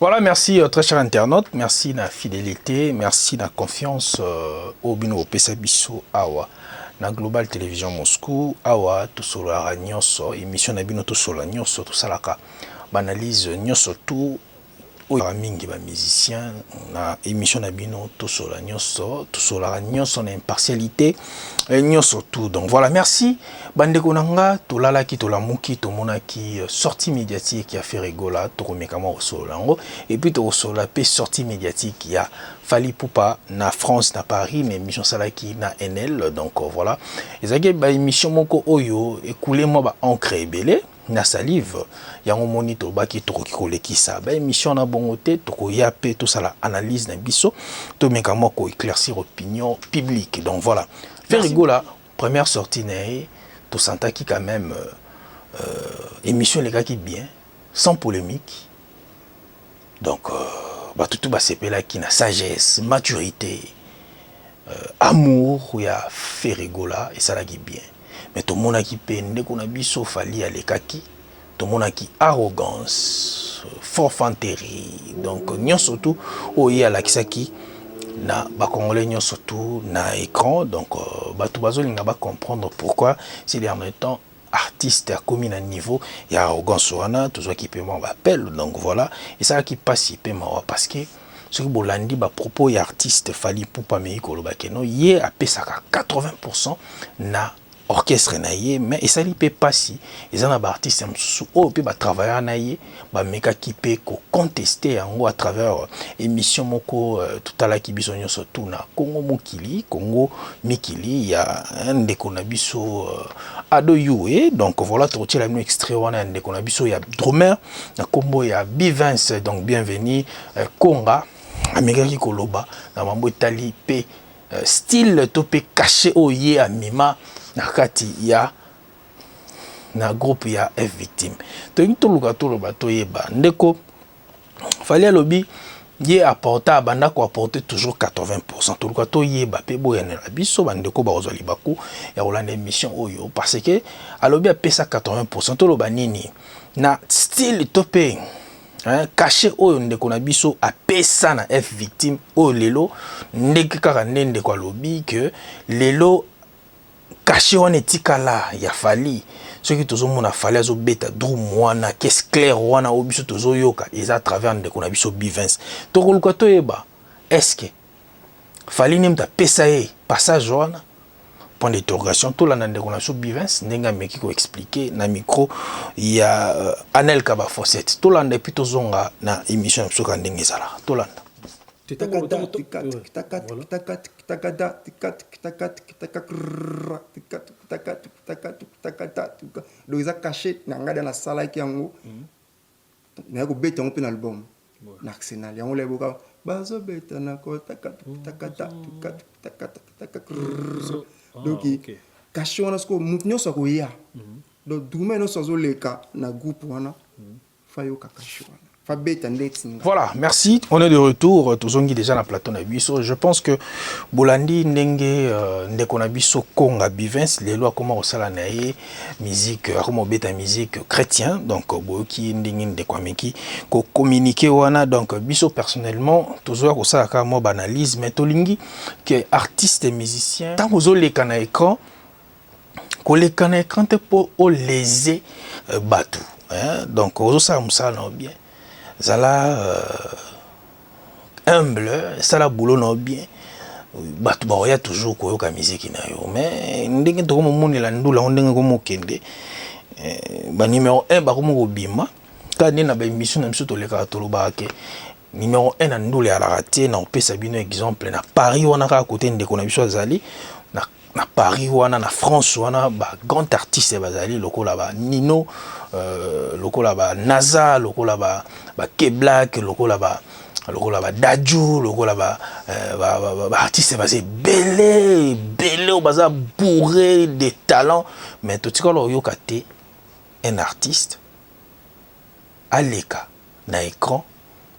Voilà, merci très chers internautes, merci na fidélité, merci na confiance au bino pesa biso awa na Global Télévision Moscou awa to solo nyonso émission na bino to solo nyonso to salaka banalise nyonso tout oyo mingi ba musicien na émission na bino to solo nyonso na impartialité nyonso tout. Donc voilà, merci bandeko nanga to lalaki to lamuki to monaki sortie médiatique qui a fait rigola to komekama solo lango et puis to solo pe sortie médiatique qui a Fally Ipupa na France na Paris mais émission salaki na NL. Donc voilà, ezaki ba émission moko oyo écoulé moi ba encre ebele na salive yango moni to baki to koki kolekisa ba émission na bongote to ko yape to sala analyse na biso to mekama ko éclaircir opinion publique. Donc voilà, faire rigola première sortie nae to sentaki quand même émission les gars qui bien sans polémique. Donc bah tout ba sepela qui na sagesse, maturité, amour, ya fait rigola et ça la qui bien. Mais tout le monde qui peine qu'on a biso Fally à l'ékaki, tout le monde qui arrogance, forfanterie. Donc nyon surtout au y a la kisaki na ba congolais nyon surtout na écran. Donc ba tout bazo linga ba comprendre pourquoi ces derniers temps artiste a commis un niveau il y a arrogance wana tout ça qui peut m'appelle. Donc voilà, et ça qui passe peut parce que ce que bolandi ba propos y artiste Fally Ipupa mei koloba keno yé a pesaka 80% na orchestre naie mais et ça li peut passer ils en a ba artiste sous au peut ba travailler naie ba meka qui peut ko contester en à travers émission moko tout à la ki biso nyonso tout na Congo Mokili Congo Mikili il y a un ndeko na biso ado yue. Donc voilà to tira un extrait wana ndeko na biso ya drummer na kombo ya Bivens. Donc bienvenue Konga ameka ki koloba na mambo tali pe style to pe caché oye amima na kati ya na groupe ya F victime to ngi to luka to loba to yeba ndeko Fally alobi ye apporta banda ko apporter toujours 80% to luka to yeba pe boyanela biso bandeko ba ozali baku ya rolanda émission oyo parce que alobi apesa 80% to loba nini na style to pe caché oyo ndeko na biso apesa na F victime oyo lelo ndeke kaka nende kwa lobi que lelo caché wana etikala ya Fally soki tozomona Fally azobeta drum wana caisse claire wana o biso tozoyoka eza à travers ndeko na biso Bivens tokoluka toyeba est-ce que Fally nemta pesa ye passage wana point d'interrogation to landa ndeko na biso Bivens ndenga meki ko expliquer na micro ya Anel Kaba Fawcett to landa puis tozonga na émission na biso ka ndenge ezala to landa donc ça caché nanga dans la salle qui yango na ko beta on pe na album na Arsenal yango le boka bazo beta na ko donc caché wana sko mutnyo so ko ya donc dume no so zo leka na groupe wana fayo kakashi wana. Voilà, merci. On est de retour. Tozongi déjà dans plateau na biso. Je pense que Bolandi ndenge ndeko na biso Konga Bivens les lois comment osala nae musique comment beta musique chrétien donc boki ndenge ndeko ameki ko communiquer wana donc biso personnellement toujours ko sala ka mo analyse mais tolingi que artiste et musicien tant ozo leka na écran ko leka na écran te po o léser batu donc ozo sala musala bien zala humble ça la boulot no bien batu ba ya toujours ko yoka musique na yo mais ndenge to mo monela ndula ndenge ko mokende ba numéro 1 ba ko mo bima ka ni na ba émission na biso to leka to loba ke numéro 1 na ndula ya la raté na opesa bino exemple na Paris wana ka côté ndeko na biso azali na Paris wana na France wana ba grand artiste bazali lokola ba Nino lokola ba Naza lokola ba K-Black lokola ba Dadju lokola ba artiste bazali belé au baza bourré de talent mais tout ça lo yokate un artiste aleka na écran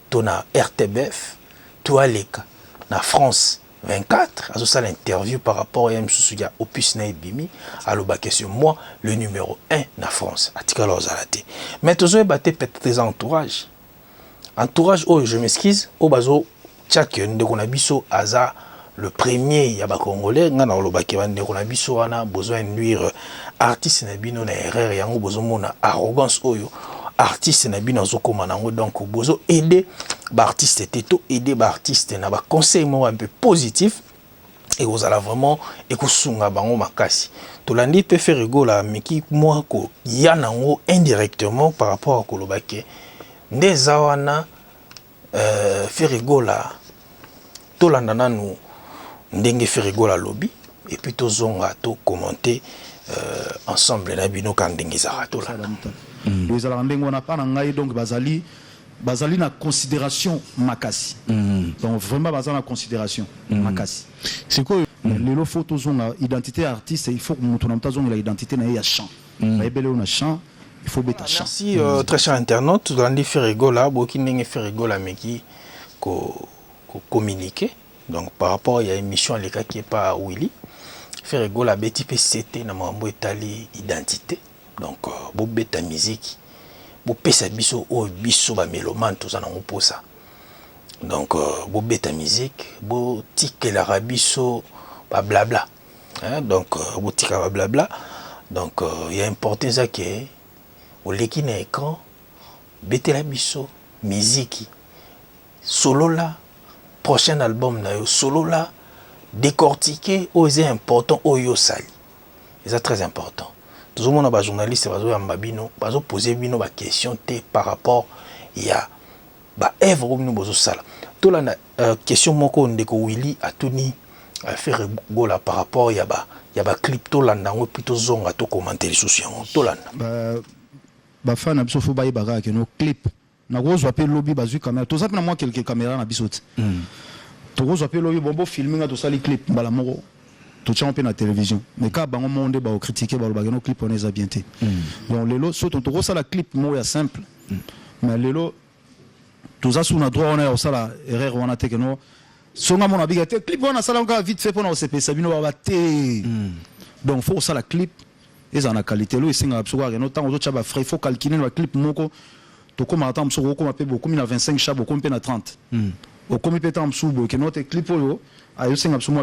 to na RTBF to aleka na France 24, à ça l'interview par rapport à M. Opus Naibimi, à l'obacquestion, moi, le numéro 1 na France, à Tikalo Zalate. Mais toujours battre peut-être tes entourages. entourage oh je m'excuse au bazo tchak ndeko na biso aza le premier ya ba congolais nga na olobaki ba ndeko na biso wana besoin nuire artiste na bino na erreur yango bozo mona arrogance oyo artiste na bino azokoma nango donc bozo aider ba artiste teto aider ba artiste na ba conseil mo un peu positif et vous allez vraiment ekusunga bango makasi tolandi peut faire rigola meki moi ko yanango indirectement par rapport à kolobake ndeza wana faire rigola tolanda nanu ndenge faire rigola lobby et puis tozonga to commenter ensemble na bino kan ndenge za tolanda les alandenge on a pas ngai donc bazali na considération makasi donc vraiment bazali na considération makasi c'est quoi lelo photo zonga identité artiste il faut que mutu na mtazonga la identité na ya chant ba ebele on a chant il faut beta chant. Merci très cher internaute tolandi faire rigola boki ndenge faire rigola meki ko communiquer donc par rapport à l'émission les cas qui est pas Willy faire rigola beti PCT na mambo etali identité donc bo beta musique bo pesa biso o biso ba mélomane tout ça na ngoposa donc bo beta musique bo tikela rabiso ba blabla hein donc bo tika ba blabla donc il y a important ça que au leki na écran betela biso musique solo là prochain album na yo solo là décortiquer osé important oyo sali c'est très important tout le monde ba journaliste bazo yamba bino bazo poser bino ba question té par rapport ya ba œuvre comme bozo sala to la question moko ndeko Willy atuni faire gola par rapport ya ba clip to la ndango plutôt zonga to commenter les soucis to la ba fan na biso fo ba ibaka ke no clip na go zo pe lobby bazu caméra to zapi na moi quelques caméras na biso to go zo pe lobby bombo filming to sali clip mbala moko tout ça on peut na télévision mais quand bango monde ba critiquer ba ba no clip on est bien té donc lelo so to go ça la clip mo ya simple mais lelo tout ça sous na droit on est ça la erreur on a té que no songa mon abiga té clip on a ça là vite fait pour na CP sabino ba té donc faut ça la clip et ça na qualité lo isinga absolument no temps autres ba frais faut calculer le clip moko to comme attendre so ko mape beaucoup 25 chab beaucoup na 30 au comité temps sous que notre clip yo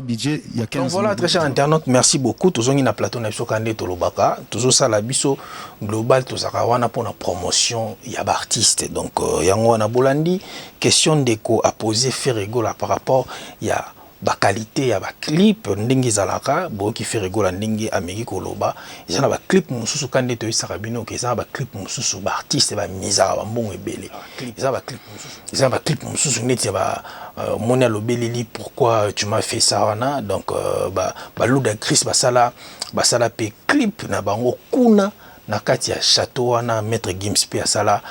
budget il y a 15. Donc voilà très cher internaute merci beaucoup tous on a plateau na biso kande to lobaka tous ça la biso global to zakawana pour la promotion il y a artiste donc yango wana bolandi question déco à poser faire rigola par rapport il y a ba qualité ya ba clip ndenge zalaka bo ki fait rigola ndenge ameki koloba ils na ba clip mususu kande to isaka bino ke za ba clip mususu ba artiste ba mizaka ba mbongo ebele ils ba clip mususu ils ba clip mususu neti ba mona lobeleli pourquoi tu m'as fait ça wana donc ba Luda Chris basala pe clip na bango kuna na kati ya château wana maître Gims pe asala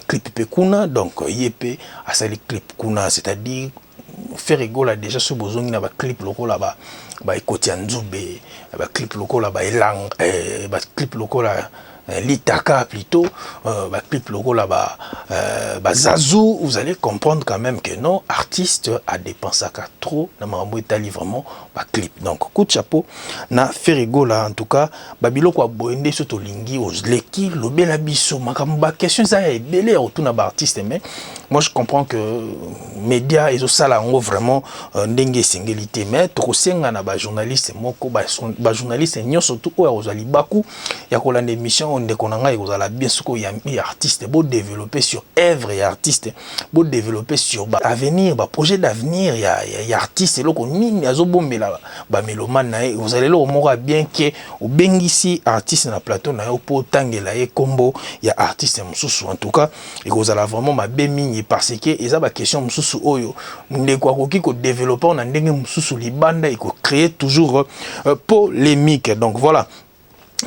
clip pe kuna donc yepe asali clip kuna c'est-à-dire faire rigola déjà ce besoin na ba clip loko là ba ekoti nzube ba clip loko là ba elang ba clip loko là l'Itaka plutôt ba clip logo là-bas Zazou vous allez comprendre quand même que non artiste a dépensé trop na mambo etali vraiment ba clip donc coup de chapeau na Ferigo là en tout cas babiloko a boende soto lingi ozleki lobela biso makambo ba question ça est belé autour na ba artiste mais moi je comprends que médias et ça là ont vraiment ndenge singulité mais to kosenga na ba journaliste moko ba journaliste nyonso surtout o ozali baku ya kolanda émission on déconnanga et vous allez bien ce qu'il y a artiste beau développer sur œuvre et artiste beau développer sur avenir ba projet d'avenir il y a artiste loko nini azobombela ba mélomane vous allez le moko bien que au bengisi artiste na plateau na yo po tangela e combo il y a artiste mususu en tout cas et vous allez vraiment ma bemini parce que eza ba question mususu oyo ndeko akoki ko développer na ndenge mususu libanda et ko créer toujours polémique donc voilà.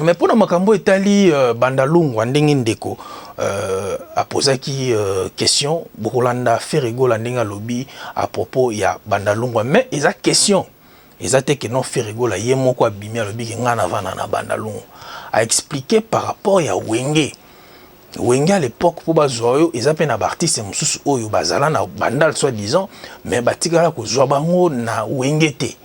Mais pour makambo etali bandalungu ndenge ndeko a posé qui question bokolanda Ferigo la ndenge lobby à propos ya bandalungu mais eza question ezate que non Ferigo la yemoko abimi lobby ke ngana vana na bandalungu a expliqué par rapport ya Wenge à l'époque pour bazoyo eza pe na artiste mususu oyo bazala na bandal soi-disant mais batikala ko zwa bango na Wenge te.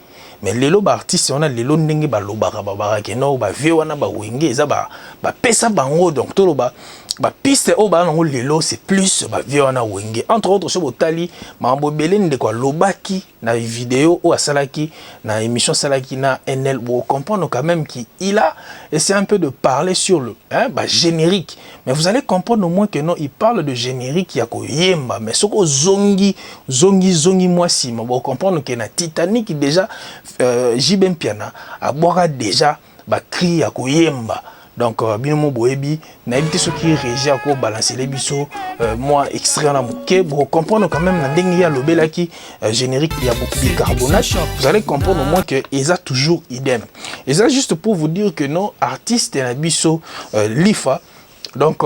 Mais lelo ba artiste on a lelo ndenge ba lobaka babaka ke no ba vie wana ba Wenge eza ba pesa bango donc to loba ba piste au ba nango lelo c'est plus ba viona wenge entre autres so botali mambo belende kwa lobaki na vidéo ou asalaki na émission salaki na NL bo comprendre quand même qu'il a essayé un peu de parler sur le générique, mais vous allez comprendre au moins que non, il parle de générique ya ko yemba, mais soko zongi moi si bo comprendre que na Titanic déjà Jibem Piana a boira déjà ba cri ya ko yemba. Donc, binomo boebi, na évité ce qui régit à quoi balancer les bisous, moi extrait en amouké, pour comprendre quand même, na dengue ya lobela qui générique, il y a beaucoup de bicarbonate, vous allez comprendre au moins que ils a toujours idem. Et ça juste pour vous dire que non, artiste na biso lifa, donc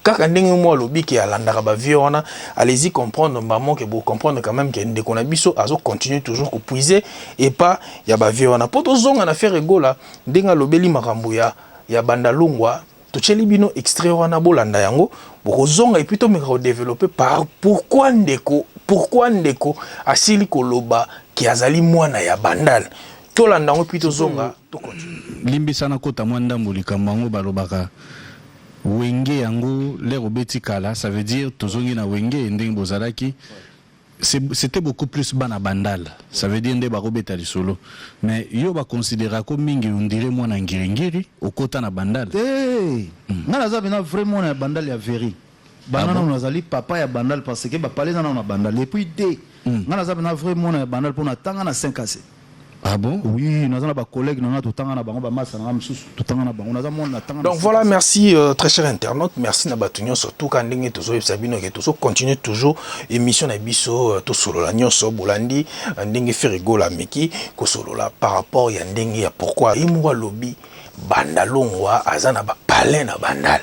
quand on lobby qui a l'andaraba viona, allez-y comprendre maman que vous comprendre quand même que dès qu'on a biso azo continue toujours à puiser et pas y a ba viona. Pour tous on a fait rigola, denga lobeli makambuya ya bandalungwa tocheli bino extrait wana bolanda yango bokozonga et plutôt me développer par pourquoi ndeko asili koloba ki azali mwana ya bandal to landa ngo plutôt zonga to continue limbisa na kota mwanda mbulika mango balobaka wenge yango l'air obeti kala, ça veut dire tozongi na wenge ndenge bozalaki c'était beaucoup plus bana bandal, ça veut dire ndeba robeta lisolo, mais yo ba considérer comme mingi on dirait moi na ngiri au kota na bandal na laza bena vraiment na bandal ya veri banana on azali papa ya bandal parce que ba parler na bandal et puis na laza bena vraiment na bandal pour na tanga na 5 AC. Ah bon? Oui, nous avons des collègues, nous avons tout le temps. Donc voilà, merci très chers internautes, merci Nabatunyo, surtout quand nous avons Sabino qui toujours continue toujours émission Nabiso, tout solo la nyonso bolandi, ndenge ferigo la meki, ko solo la par rapport ya ndenge ya pourquoi imwa lobby bandalongwa azana ba palais na bandal.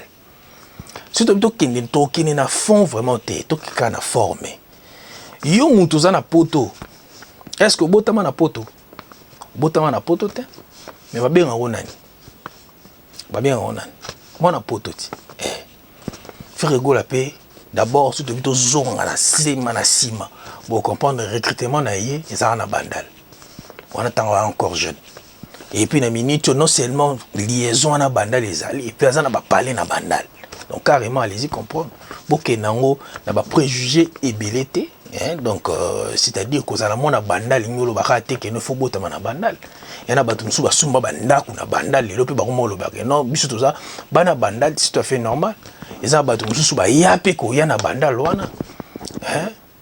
Surtout to kende to kene na fond vraiment te, to kika na forme. Yo mutu za na poto. Est-ce que botama na poto? Botama na poto te, mais ba benga nani? Ba benga nani? Mwana poto ti. Faire rigoler pe d'abord surtout bito zonga na sima. Pour comprendre le recrutement na yé, ça na bandal. On attend encore jeune. Et puis na minute non seulement liaison na bandal les alliés, et puis ça na ba parler na bandal. Donc carrément allez-y comprendre. Boké nango na ba préjugé et belleté. Donc c'est-à-dire que za la mona bandal ngolo bakate ke ne faut botama na bandal. Yana batu musu basumba banda kuna bandal lelo pe bakoma lobaka. Non, biso toza bana bandal c'est tout à fait normal. Eza batu musu ba yape ko yana bandal wana.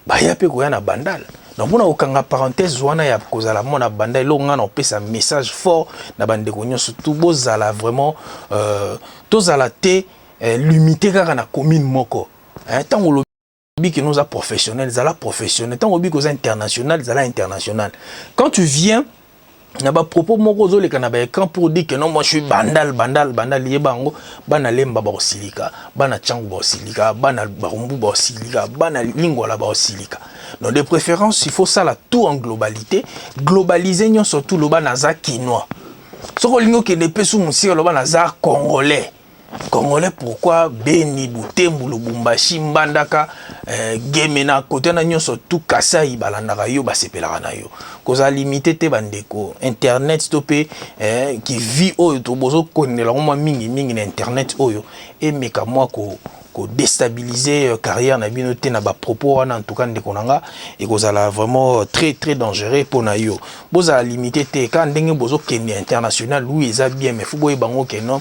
Ba yape ko yana bandal. Donc on a aucun parenthèse wana ya kozala mona bandal lo ngana opesa message fort na bande ko nyonso tout bozala vraiment tozala te limité kaka na commune moko. Tant que nous a professionnels, zala professionnel. Tant que nous international, zala international. Quand tu viens, il y a des propos moroso les canabé écran pour dire que non moi je suis bandal yebango bana lemba ba silika bana changu ba silika bana barumbu ba silika bana lingwa la ba silika. Donc de préférence il faut ça là tout en globalité, globaliser nyon surtout le bana za kinois. Soko lingo ke ne pesu musika le bana za congolais. Congolais pourquoi Beni Butembo Lubumbashi Mbandaka Gemena côté na nyonso tout Kasai balandaka yo basepelaka na yo koza limité te bandeko internet stopé qui vit oyo to bozo konela ngoma mingi na internet oyo et meka moi ko déstabiliser carrière na bino te na ba propos wana en tout cas ndeko nanga et kozala vraiment très très dangereux pour na yo boza limité te quand ndenge bozo kende international oui eza bien mais faut boye bango ke non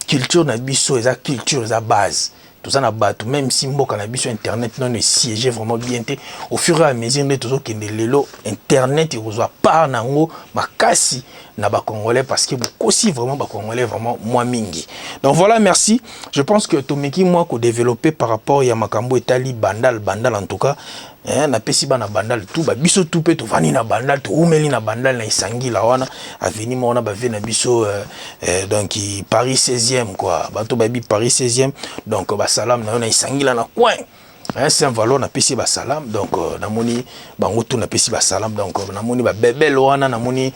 culture na biso eza culture eza base tout ça na bato même si mboka na biso internet non est siégé vraiment bien té au fur et à mesure de tout que lelo internet il reçoit par nango makasi na ba congolais parce que aussi vraiment ba congolais vraiment moi mingi. Donc voilà, merci. Je pense que Tomeki moi ko développer par rapport ya makambo etali bandal en tout cas na pesi bana bandal tout ba biso tout pe to vani na bandal to umeli na bandal na isangi la wana aveni mona ba vena biso donc Paris 16e quoi bato ba bi Paris 16e donc ba salam na isangi la na coin c'est un valeur na pesi ba salam donc namoni bango tout na pesi ba salam donc namoni ba bebel wana namoni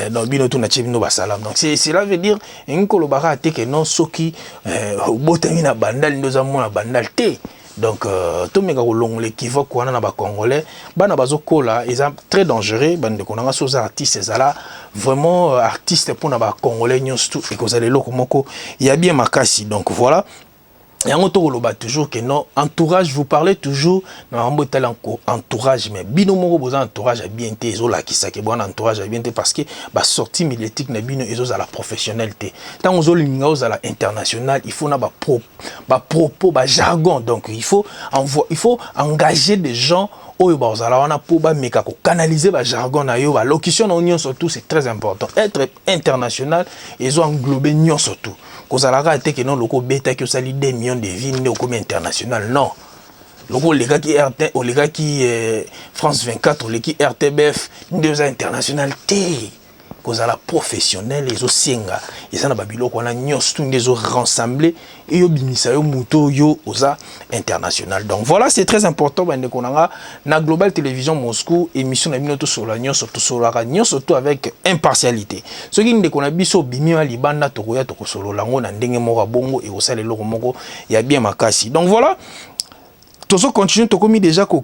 donc bino tout na chebino ba salam donc cela veut dire ngolo baka te que non soki botami na bandal ndoza mona bandal te. Donc tout mega long l'équivoque qu'on a na ba congolais bana bazokola ils sont très dangereux bande ko nga so artistes ezala vraiment artiste pour na ba congolais nyonso et ko za lelo komoko il y a bien makasi donc voilà. yango tokoloba toujours que non entourage, vous parlez toujours na mambo tala entourage, mais bino moko boza entourage à bien te ezolakisa ke bon entourage à bien te parce que ba sortie médiatique na bino ezozala professionnalité tant ozolinga ozala international, il faut na ba propos ba jargon, donc il faut engager des gens oyo bazala wana po ba meka ko canaliser ba jargon na yo ba locution na nyonso surtout, c'est très important. Être international ezo englober nyonso surtout kozalaka te ke non loko beta ki osali 2 millions de vies ne comme international, non loko lega ki RT o lega ki France 24 o leki RTBF deux international te kozala professionnel ezo senga ezana babiloko wana nyonso ndezo rassembler et yo bimisa yo muto yo oza international. Donc voilà, c'est très important bande konanga na Global Télévision Moscou, émission na bino to sur la nyonso to sur la nyonso to avec impartialité. Ce qui ndeko na biso bimi wa libanda to koya to solo lango na ndenge moko bongo et osale loko moko ya bien makasi. Donc voilà, tozo continue to komi déjà ko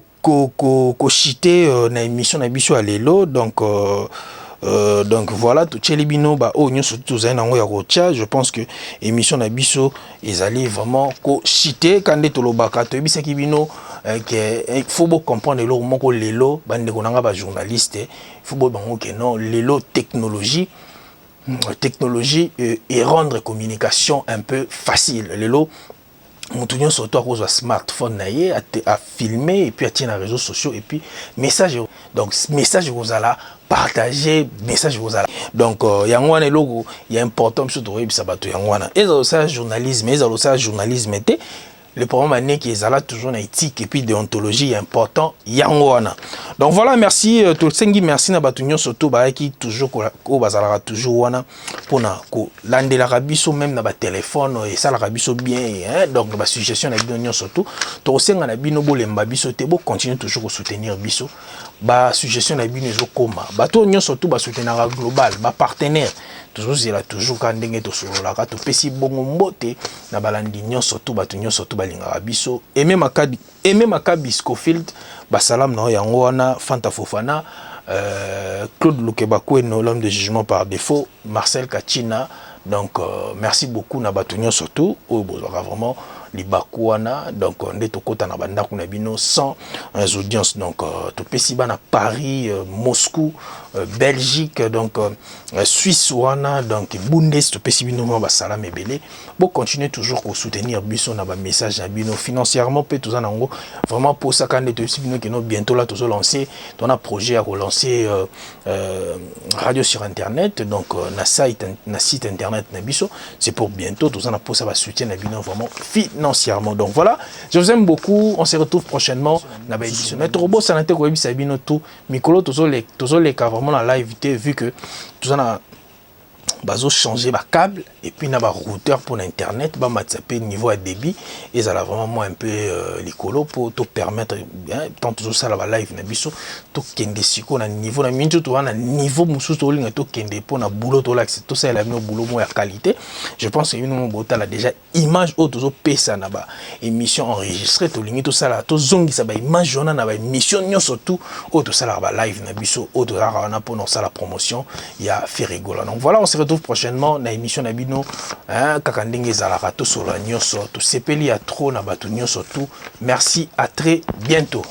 chiter na émission na biso à lelo, donc voilà, tout chelibino ba o nyo surtout zanango ya rocha. Je pense que émission na biso ezali vraiment ko citer kande tolobaka to ebisa kibino que il faut beaucoup comprendre le moko lelo bande konanga ba journaliste, il faut bango que non lelo technologie et rendre communication un peu facile. Lelo Moutounion surtout à cause de smartphone naïe à filmer et puis à tenir les réseaux sociaux et puis message, donc message vous allez partager, message vous allez donc yangwana logo il est important surtout oui ça bateau yangwana et ça journalisme était le problème est qu'ils ont toujours une éthique et puis déontologie important yangwana. Donc voilà, merci tout le sengi, merci na batunyo surtout ba qui toujours ko bazala toujours wana pona ko lande la rabiso même na ba téléphone et ça la rabiso bien hein. Donc ba suggestion na bino surtout to senga na bino bolemba biso te bo continuer toujours à soutenir biso ba suggestion na bino zo koma ba to nyo surtout ba soutenir global ba partenaire toujours il a toujours quand ndenge to solo la to pesi bongo mbote na balandi nyo surtout ba to nyo surtout balinga biso et même Akabi Scofield basalam na yango wana Fanta Fofana Claude Lukebakwe l'homme de jugement par défaut, Marcel Kachina. Donc merci beaucoup na batunyo surtout au bozora vraiment les bakouana. Donc on est au côté na banda kuna bino 100 audiences. Donc to pesiba na Paris, Moscou, Belgique, donc Suisse wana, donc Bundes to pesibino ba salam ebele. Bon continuer toujours pour soutenir biso na ba message na bino financièrement peut tout ça nango vraiment pour ça quand to pesibino que nous bientôt là tous lancer on a projet à relancer radio sur internet, donc na site internet na biso, c'est pour bientôt tout ça pour ça va soutenir na bino vraiment financièrement. Donc voilà, je vous aime beaucoup, on se retrouve prochainement na ba édition mais trop beau ça n'était ko bisa bino tout mikolo tous les cas vraiment la live vu que tout ça na bazo changer ba câble et puis na ba routeur pour l'internet ba matsaper niveau à débit et ça là vraiment moi un peu l'écolo pour te permettre bien tant tout ça la live na biso to kende siko na niveau na mintu to na niveau musu to linga to kende pour na boulot to là tout ça la boulot moi à qualité. Je pense que une bota là déjà image auto zo pesa na ba émission enregistrée to lingi tout ça là to zongi ça ba image jona na ba émission nyo surtout auto ça la ba live na biso auto là na pour ça la promotion il y a fait rigoler. Donc voilà, on se retrouve prochainement na émission na bino kaka ndenge ezalaka to solo nyonso to sepeli ya trop na bato nyonso tout. Merci, à très bientôt.